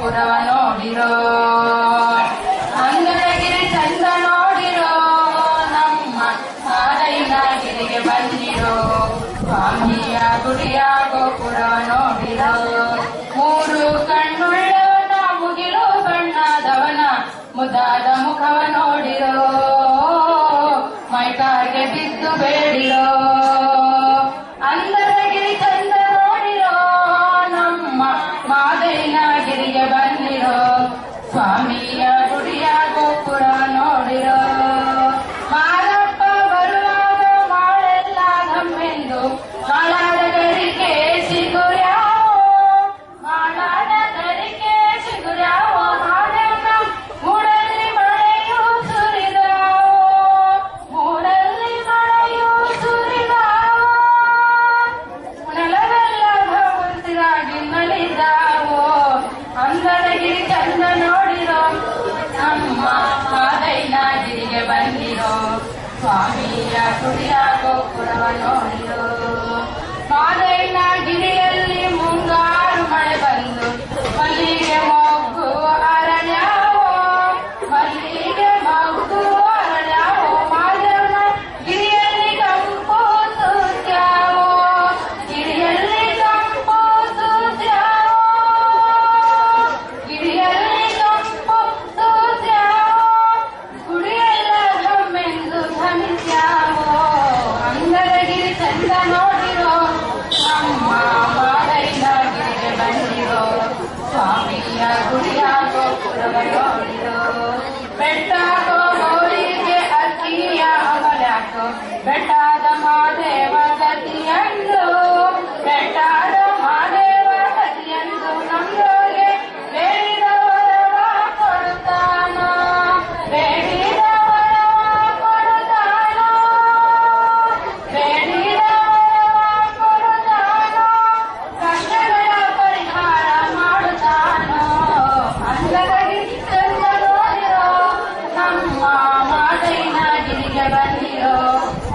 ಗೋಪುರವ ನೋಡಿರೋ, ಅಂಗನಗಿರಿ ಚಂದ ನೋಡಿರೋ, ನಮ್ಮ ಮಾದಯ್ಯನಗಿರಿಗೆ ಬಂದಿರೋ, ಸ್ವಾಮಿಯ ಗುಡಿಯ ಗೋಪುರವ ನೋಡಿರೋ. ಮೂರು ಕಣ್ಣುಳ್ಳವನ ಮುಗಿಲು ಬಣ್ಣದವನ ಮುದ್ದಾದ ಮುಖವ ನೋಡಿರೋ, ಮೈಕಾಗೆ ಬಿದ್ದು ಬೇಡಿರೋ, ಅಂದರಗಿರಿ ಚಂದ ನೋಡಿರೋ, ನಮ್ಮ ಮಾದಯ್ಯನಗಿರಿಗೆ ಬಂದಿರೋ, ಸ್ವಾಮಿಯ ಗುಡಿಯ ಗೋಪುರ ನೋಡಿರೋ. ಮಾರಪ್ಪ ಬರುವಾಗ ಮಾಳೆಲ್ಲ ನಮ್ಮೆಂದು ಮಾಳಾದ ಗರಿಕೆ ಸಿಗುರ್ಯಾವೋ, ಮಾಳಾದ ಗರಿಕೆ ಸಿಗುರ್ಯಾವೋ, ಮಾಳನ್ನ ಮೂಡಲ್ಲಿ ಮಳೆಯೂ ಸುರಿದಾವೋ, ಮೂಡಲ್ಲಿ ಮಳೆಯೂ ಸುರಿದಾವೋ, ನೆಲವೆಲ್ಲ ಭಗವಂತರಾಗಿ ನಲಿದಾವೋ, ಅಂದರಗಿರಿ ಚಂದ ನೋಡಿರೋ, ನಮ್ಮ ಮಾದಯ್ಯನಗಿರಿಗೆ ಬಂದಿರೋ, ಸ್ವಾಮಿಯ ಗುಡಿಯ ಗೋಪುರವ ನೋಡಿರೋ. ಮಾದಯ್ಯನಗಿರಿಯಲ್ಲಿ ಮುಂಗಾರು ಮಳೆ ಬಂದು ಮಲ್ಲಿಗೆ ಮೊಗ್ಗು ಅರಳ್ಯಾವೋ, ಮಲ್ಲಿಗೆ ಮೊಗ್ಗು ಅರಳ್ಯಾವೋ, ಮಾದಯ್ಯನ ಗಿರಿಯಲ್ಲಿ ಕಂಪು ಸೂತ್ಯಾವೋ, ಗಿರಿಯಲ್ಲಿ ಕಂಪು ಸೂತ್ಯಾವೋ, ಗಿರಿಯಲ್ಲಿ ಕಂಪು ಸೂತ್ಯಾವೋ, ಗುಡಿಯೆಲ್ಲ ಘಮ್ಮೆಂದು ಘಮಿಸ್ಯಾವೋ, ಅಂಗನಗಿರಿ ಚಂದ ನೋಡಿರೋ, ನಮ್ಮ ಮಾದಯ್ಯನಗಿರಿಗೆ ಬಂದಿರೋ, ಸ್ವಾಮಿಯ ಗುಡಿಯ ಗೋಪುರವ ನೋಡಿರೋ. ಬೆಟ್ಟಾಗೋ ಗೋರಿಗೆ ಅಕ್ಕಿಯ ಅಮಲ್ಯಾಕೋ, ಬೆಟ್ಟಾದ ಮಾದೇವ ಗತಿಯಂದು, ಬೆಟ್ಟಾದ ಮಾದೇವ ಗತಿಯಂದು, ನಮ್ಮೋಗೆ ಬೇಡಿದ ವರವ ಕೊಡುತ್ತಾನ, ಬೇಡಿದ ವರವ ಕೊಡುತ್ತಾನ, ಬೇಡಿದ ವರವ ಕೊಡುತ್ತಾನ, ಕಷ್ಟಗಳ ಪರಿಹಾರ ಮಾಡುತ್ತಾನೋ, ಅಂಗನಗಿರಿ ಚಂದ ನೋಡಿರೋ, ನಮ್ಮ ಮಾದಯ್ಯನಗಿರಿಗೆ ಬಂದಿರೋ,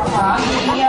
ಸ್ವಾಮಿಯ